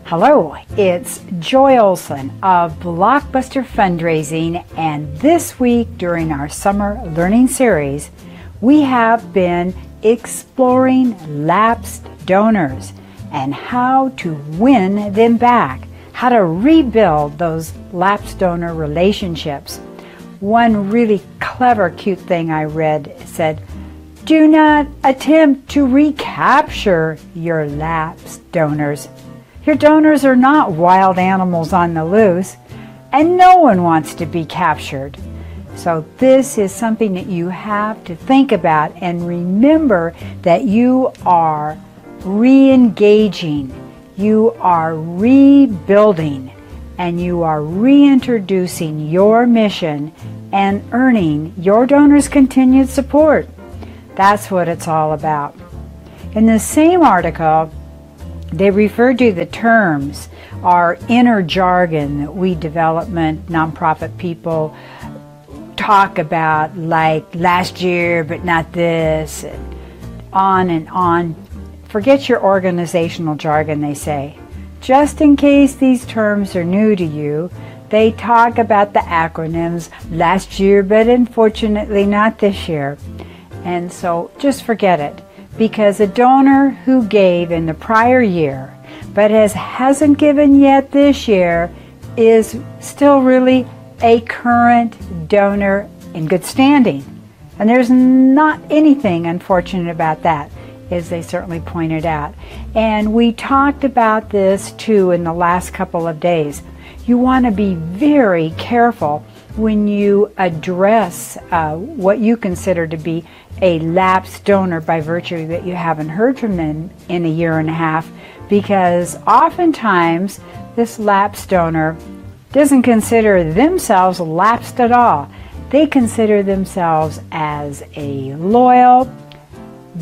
Hello, it's Joy Olson of Blockbuster Fundraising, and this week during our summer learning series, we have been exploring lapsed donors and how to win them back, how to rebuild those lapsed donor relationships. One really clever, cute thing I read said, "Do not attempt to recapture your lapsed donors. Your donors are not wild animals on the loose, and no one wants to be captured." So this is something that you have to think about and remember that you are re-engaging, you are rebuilding, and you are reintroducing your mission and earning your donors' continued support. That's what it's all about. In the same article, they refer to the terms, our inner jargon that we development nonprofit people talk about, like last year but not this, and on and on. Forget your organizational jargon, they say. Just in case these terms are new to you, they talk about the acronyms, last year but unfortunately not this year. And so just forget it. Because a donor who gave in the prior year but hasn't given yet this year is still really a current donor in good standing. And there's not anything unfortunate about that, as they certainly pointed out. And we talked about this too in the last couple of days. You want to be very careful when you address what you consider to be a lapsed donor by virtue that you haven't heard from them in a year and a half, because oftentimes this lapsed donor doesn't consider themselves lapsed at all. They consider themselves as a loyal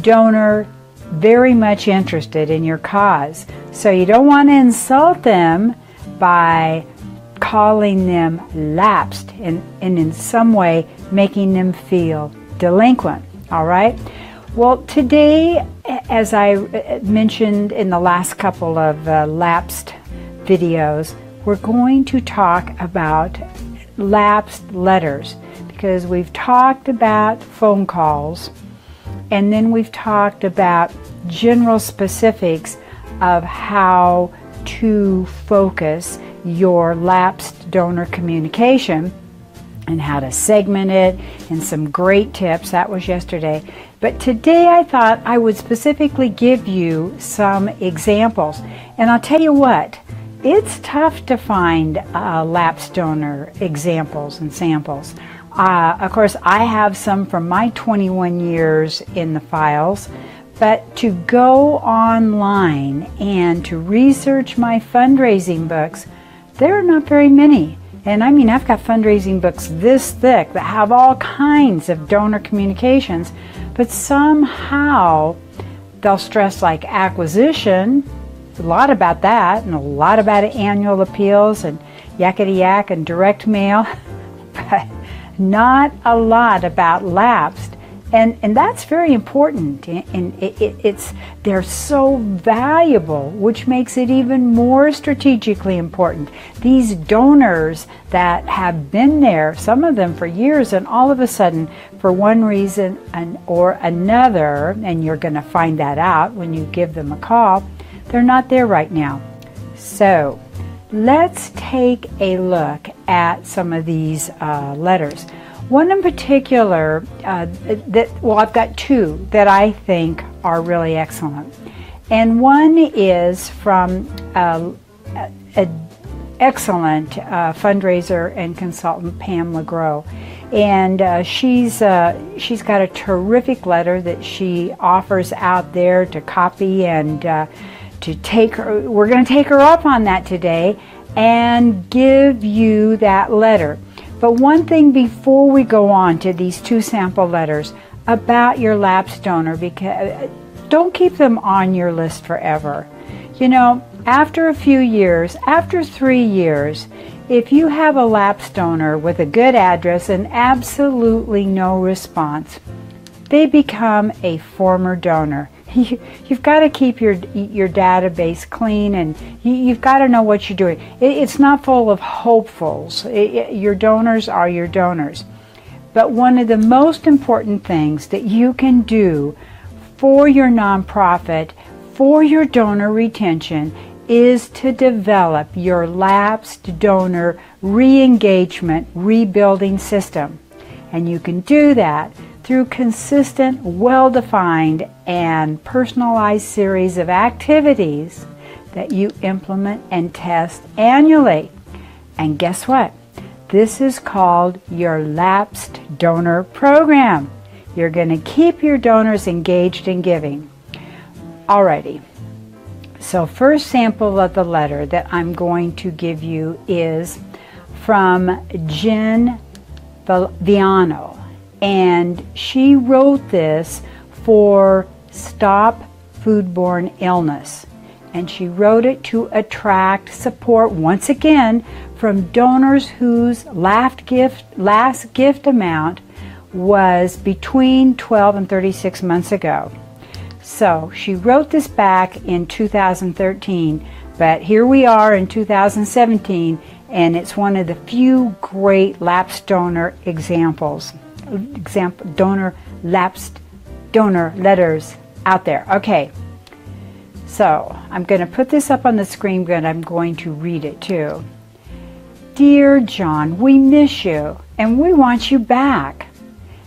donor, very much interested in your cause. So you don't want to insult them by calling them lapsed and in some way making them feel delinquent. All right. Well, today, as I mentioned in the last couple of lapsed videos, we're going to talk about lapsed letters, because we've talked about phone calls and then we've talked about general specifics of how to focus your lapsed donor communication and how to segment it, and some great tips. That was yesterday. But today I thought I would specifically give you some examples. And I'll tell you what, it's tough to find lapsed donor examples and samples. Of course, I have some from my 21 years in the files, but to go online and to research my fundraising books, there are not very many. And I mean, I've got fundraising books this thick that have all kinds of donor communications, but somehow they'll stress like acquisition, a lot about that, and a lot about annual appeals and yakety yak and direct mail, but not a lot about lapsed. And that's very important, and they're so valuable, which makes it even more strategically important. These donors that have been there, some of them for years, and all of a sudden, for one reason or another, and you're going to find that out when you give them a call, they're not there right now. So let's take a look at some of these letters. One in particular, I've got two that I think are really excellent. And one is from an excellent fundraiser and consultant, Pam LeGros. And she's got a terrific letter that she offers out there to copy and to take her. We're going to take her up on that today and give you that letter. But one thing before we go on to these two sample letters about your lapsed donor, because don't keep them on your list forever. You know, after a few years, after 3 years, if you have a lapsed donor with a good address and absolutely no response, they become a former donor. You've got to keep your database clean, and you've got to know what you're doing. It's not full of hopefuls. Your donors are your donors. But one of the most important things that you can do for your nonprofit, for your donor retention, is to develop your lapsed donor re-engagement rebuilding system. And you can do that through consistent, well-defined, and personalized series of activities that you implement and test annually. And guess what? This is called your lapsed donor program. You're going to keep your donors engaged in giving. Alrighty. So first sample of the letter that I'm going to give you is from Jen Viano. And she wrote this for Stop Foodborne Illness. And she wrote it to attract support once again from donors whose last gift amount was between 12 and 36 months ago. So she wrote this back in 2013, but here we are in 2017, and it's one of the few great lapsed donor examples. Lapsed donor letters out there. Okay, so I'm going to put this up on the screen, but I'm going to read it too. Dear John, we miss you and we want you back.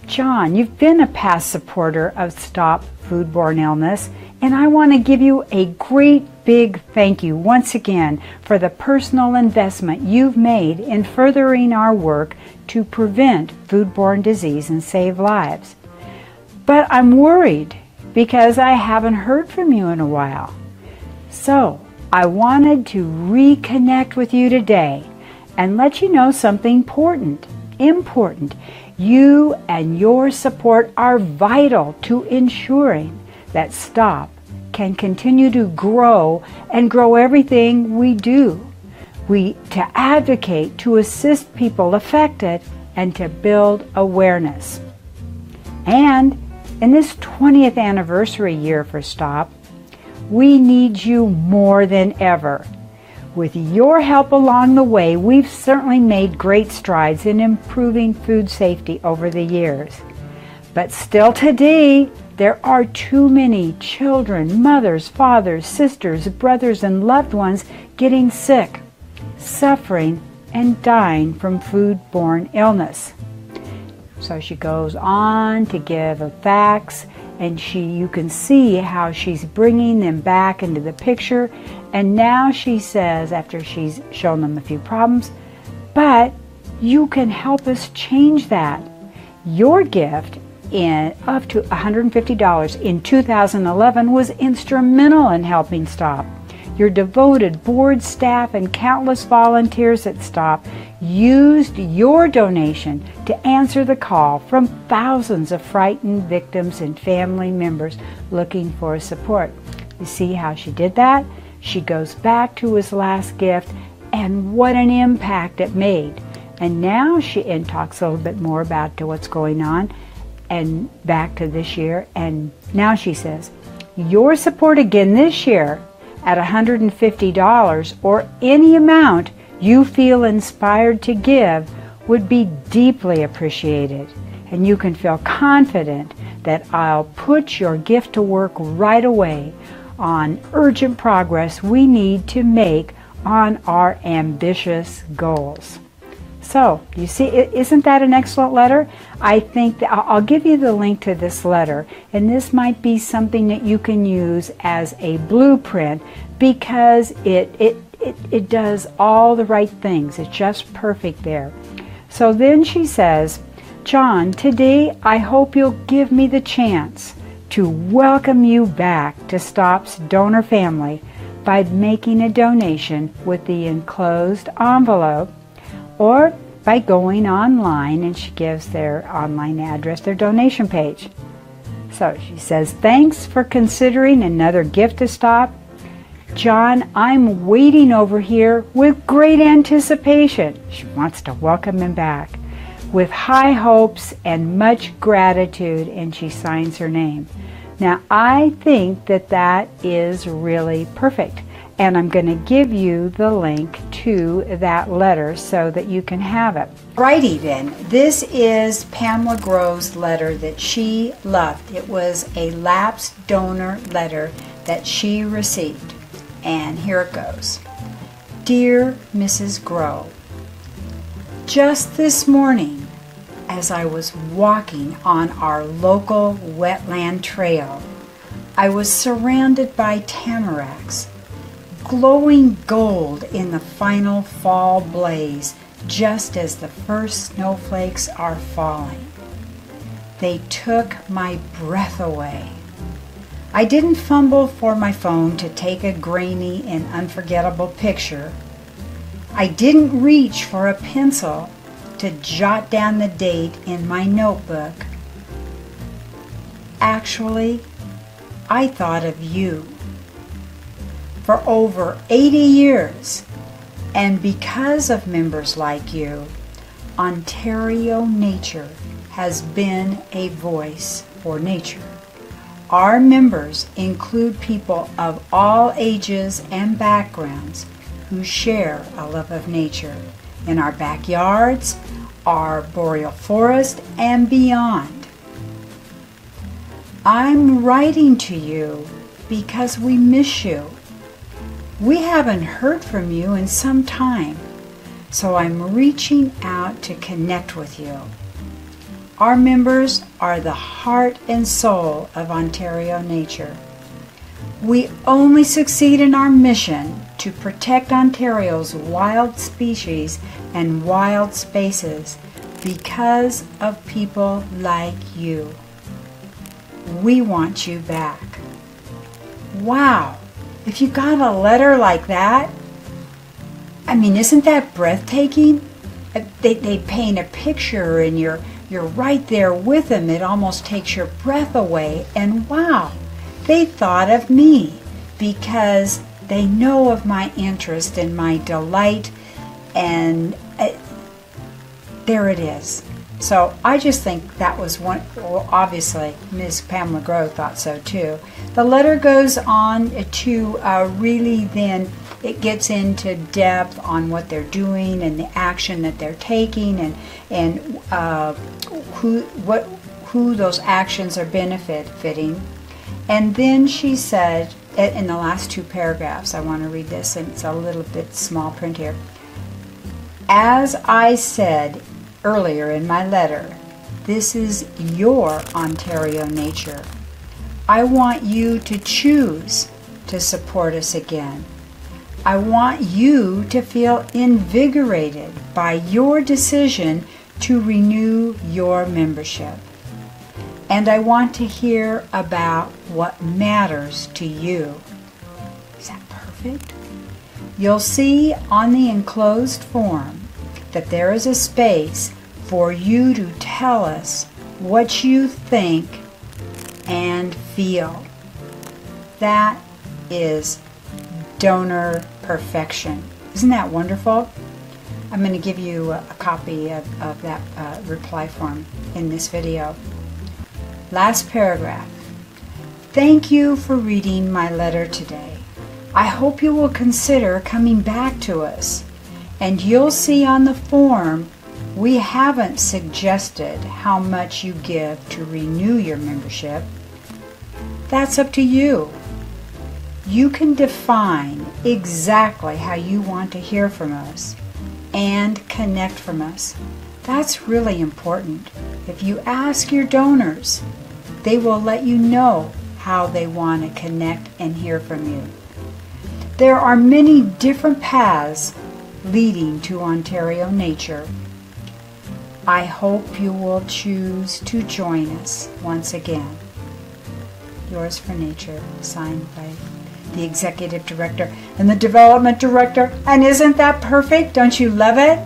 John, you've been a past supporter of Stop Foodborne Illness, and I want to give you a great big thank you once again for the personal investment you've made in furthering our work to prevent foodborne disease and save lives. But I'm worried because I haven't heard from you in a while. So I wanted to reconnect with you today and let you know something important. You and your support are vital to ensuring that Stop can continue to grow and grow everything we do. To advocate, to assist people affected, and to build awareness. And in this 20th anniversary year for Stop, we need you more than ever. With your help along the way, we've certainly made great strides in improving food safety over the years. But still today, there are too many children, mothers, fathers, sisters, brothers, and loved ones getting sick, suffering, and dying from foodborne illness. So she goes on to give the facts, and you can see how she's bringing them back into the picture. And now she says, after she's shown them a few problems, but you can help us change that. Your gift up to $150 in 2011 was instrumental in helping Stop. Your devoted board staff and countless volunteers at Stop used your donation to answer the call from thousands of frightened victims and family members looking for support. You see how she did that? She goes back to his last gift, and what an impact it made. And now she talks a little bit more about what's going on and back to this year. And now she says, your support again this year at $150 or any amount you feel inspired to give would be deeply appreciated. And you can feel confident that I'll put your gift to work right away on urgent progress we need to make on our ambitious goals. So, you see, isn't that an excellent letter? I think that I'll give you the link to this letter, and this might be something that you can use as a blueprint because it does all the right things. It's just perfect there. So then she says, John, today I hope you'll give me the chance to welcome you back to Stop's donor family by making a donation with the enclosed envelope, or by going online, and she gives their online address, their donation page. So she says, thanks for considering another gift to Stop. John, I'm waiting over here with great anticipation. She wants to welcome him back with high hopes and much gratitude, and she signs her name. Now, I think that that is really perfect. And I'm going to give you the link to that letter so that you can have it. Righty then, this is Pamela Grove's letter that she loved. It was a lapsed donor letter that she received. And here it goes. Dear Mrs. Grove, just this morning, as I was walking on our local wetland trail, I was surrounded by tamaracks, glowing gold in the final fall blaze just as the first snowflakes are falling. They took my breath away. I didn't fumble for my phone to take a grainy and unforgettable picture. I didn't reach for a pencil to jot down the date in my notebook. Actually, I thought of you. For over 80 years, and because of members like you, Ontario Nature has been a voice for nature. Our members include people of all ages and backgrounds who share a love of nature in our backyards, our boreal forest, and beyond. I'm writing to you because we miss you. We haven't heard from you in some time, so I'm reaching out to connect with you. Our members are the heart and soul of Ontario Nature. We only succeed in our mission to protect Ontario's wild species and wild spaces because of people like you. We want you back. Wow! If you got a letter like that, I mean, isn't that breathtaking? They paint a picture and you're right there with them. It almost takes your breath away. And wow, they thought of me because they know of my interest and my delight, and there it is. So I just think that was one. Well, obviously, Ms. Pamela Grove thought so too. The letter goes on to really then it gets into depth on what they're doing and the action that they're taking, and who those actions are benefiting. And then she said in the last two paragraphs, I want to read this, and it's a little bit small print here. As I said earlier in my letter, this is your Ontario Nature. I want you to choose to support us again. I want you to feel invigorated by your decision to renew your membership. And I want to hear about what matters to you. Is that perfect? You'll see on the enclosed form that there is a space for you to tell us what you think and feel. That is donor perfection. Isn't that wonderful? I'm going to give you a copy of that reply form in this video. Last paragraph. Thank you for reading my letter today. I hope you will consider coming back to us, and you'll see on the form we haven't suggested how much you give to renew your membership. That's up to you. You can define exactly how you want to hear from us and connect from us. That's really important. If you ask your donors, they will let you know how they want to connect and hear from you. There are many different paths leading to Ontario Nature. I hope you will choose to join us once again. Yours for Nature, signed by the Executive Director and the Development Director. And isn't that perfect? Don't you love it?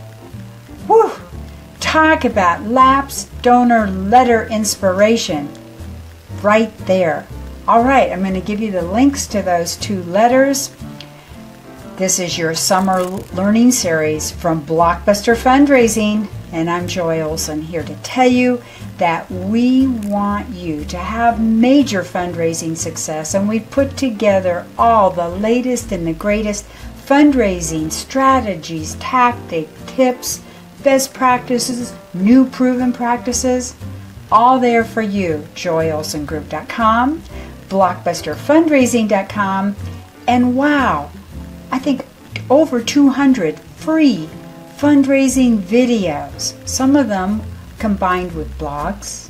Whew! Talk about lapsed donor letter inspiration right there. All right, I'm going to give you the links to those two letters. This is your summer learning series from Blockbuster Fundraising. And I'm Joy Olson, here to tell you that we want you to have major fundraising success, and we've put together all the latest and the greatest fundraising strategies, tactics, tips, best practices, new proven practices, all there for you. JoyOlsonGroup.com, BlockbusterFundraising.com, and wow, I think over 200 free fundraising videos, some of them combined with blogs,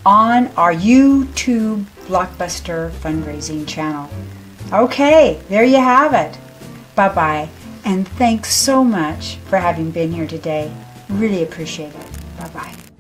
on our YouTube Blockbuster Fundraising channel. Okay, there you have it. Bye-bye, and thanks so much for having been here today. Really appreciate it. Bye-bye.